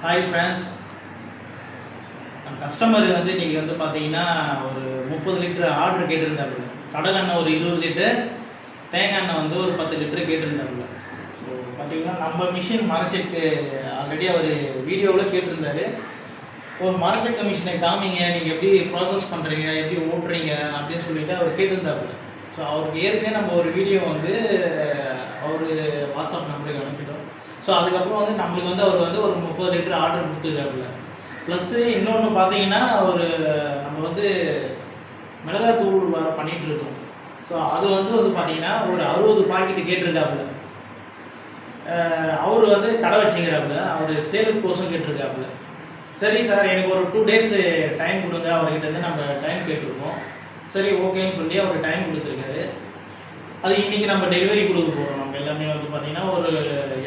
Hi friends, customer வந்து இன்றைக்கி வந்து பார்த்தீங்கன்னா ஒரு 30 லிட்டர் ஆர்டர் கேட்டிருந்தாப்புல. கடல் எண்ணெய் ஒரு 20 லிட்டர், தேங்காய் எண்ணெய் வந்து ஒரு 10 லிட்டர் கேட்டிருந்தாப்புல. ஸோ பார்த்தீங்கன்னா நம்ம மிஷின் மரச்செக்கு ஆல்ரெடி அவர் வீடியோவில் கேட்டிருந்தாரு. ஒரு மரச்செக்கு மிஷினை காமிங்க, நீங்கள் எப்படி ப்ராசஸ் பண்ணுறீங்க, எப்படி ஓட்டுறீங்க அப்படின்னு சொல்லிட்டு அவர் கேட்டிருந்தாப்புல. ஸோ அவருக்கு ஏற்கனவே நம்ம ஒரு வீடியோ வந்து அவர் வாட்ஸ்அப் நம்பருக்கு அனுப்பிச்சிட்டோம். ஸோ அதுக்கப்புறம் வந்து நம்மளுக்கு வந்து அவர் வந்து ஒரு 30 லிட்டர் ஆர்டர் கொடுத்துருக்காப்புல. ப்ளஸ்ஸு இன்னொன்று பார்த்தீங்கன்னா நம்ம வந்து மிளகாத்தூள் வர பண்ணிகிட்ருக்கோம். ஸோ அது வந்து பார்த்தீங்கன்னா ஒரு 60 பாக்கெட்டு கேட்டிருக்காப்புல. அவர் வந்து கடை வச்சுக்கிறாப்புல, அவர் சேலுக்கோசம் கேட்டிருக்காப்புல. சரி சார், எனக்கு ஒரு 2 days டைம் கொடுங்க, அவர்கிட்ட வந்து நம்ம டைம் கேட்டிருக்கோம். சரி ஓகேன்னு சொல்லி அவர் டைம் கொடுத்துருக்காரு. அது இன்றைக்கி நம்ம டெலிவரி கொடுக்க போகிறோம். நம்ம எல்லாமே வந்து பார்த்திங்கன்னா ஒரு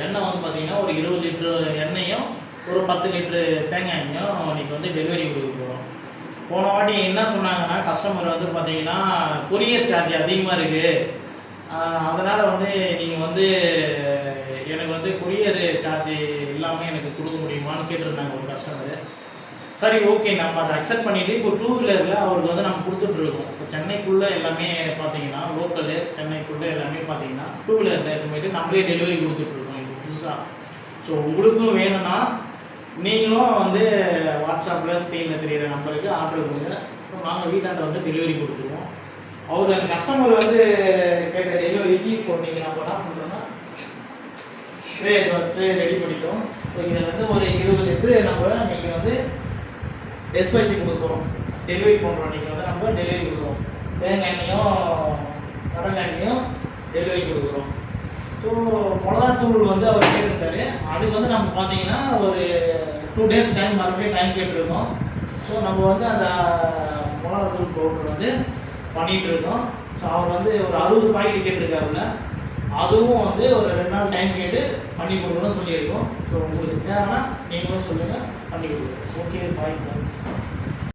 எண்ணெய் வந்து பார்த்திங்கன்னா ஒரு 20 லிட்டரு எண்ணெயும் ஒரு 10 லிட்டரு தேங்காய் எண்ணெயும் இன்றைக்கி வந்து டெலிவரி கொடுக்க போகிறோம். போன வாட்டி என்ன சொன்னாங்கன்னா, கஸ்டமர் வந்து பார்த்திங்கன்னா கொரியர் சார்ஜ் அதிகமாக இருக்குது, அதனால் வந்து நீங்கள் வந்து எனக்கு வந்து கொரியர் சார்ஜ் இல்லாமல் எனக்கு கொடுக்க முடியுமான்னு கேட்டிருந்தாங்க ஒரு கஸ்டமரு. சரி ஓகே, நம்ம அதை அக்செப்ட் பண்ணிவிட்டு இப்போ 2 வீலரில் அவருக்கு வந்து நம்ம கொடுத்துட்ருக்கோம். இப்போ சென்னைக்குள்ளே எல்லாமே பார்த்தீங்கன்னா லோக்கலு சென்னைக்குள்ளே எல்லாமே பார்த்தீங்கன்னா 2 வீலரில் இது போய்ட்டு நம்மளே டெலிவரி கொடுத்துட்ருக்கோம் இப்போ புதுசாக. ஸோ உங்களுக்கும் வேணும்னா நீங்களும் வந்து வாட்ஸ்அப்பில் ஸ்க்ரீனில் தெரிகிற நம்பருக்கு ஆர்டர் கொடுங்க. அப்புறம் நாங்கள் வீட்டாண்ட வந்து டெலிவரி கொடுத்துருவோம். அவர் அந்த கஸ்டமர் வந்து கேட்ட டெலிவரிக்கு இப்போ நீங்கள் நம்ம என்ன பண்ணுறோன்னா ட்ரே ரெடி பண்ணிட்டோம். ஸோ இதில் வந்து ஒரு 20 லிட்டரு நம்ம நீங்கள் வந்து டெஸ்பேட்ச் கொடுக்குறோம், டெலிவரி பண்ணுறோம். நீங்கள் வந்து நம்ம டெலிவரி கொடுக்குறோம். தேங்காய் எண்ணெயும் கடல் எண்ணெயும் டெலிவரி கொடுக்குறோம். ஸோ மிளகாத்தூள் வந்து அவர் கேட்டிருந்தாரு. அதுக்கு வந்து நம்ம பார்த்தீங்கன்னா ஒரு 2 days டைம் மறுபடியும் டைம் கேட்டிருக்கோம். ஸோ நம்ம வந்து அந்த மிளகாத்தூள் பவுடர் வந்து பண்ணிகிட்ருக்கோம். ஸோ அவர் வந்து ஒரு 60 பாக்கெட் கேட்டிருக்காருல, அதுவும் வந்து ஒரு 2 நாள் டைம் கேட்டு பண்ணி கொடுக்கணும்னு சொல்லியிருக்கோம். ஸோ உங்களுக்கு தேவைன்னா நீங்களும் சொல்லுங்கள், பண்ணி கொடுக்குறோம். Okay, bye friends.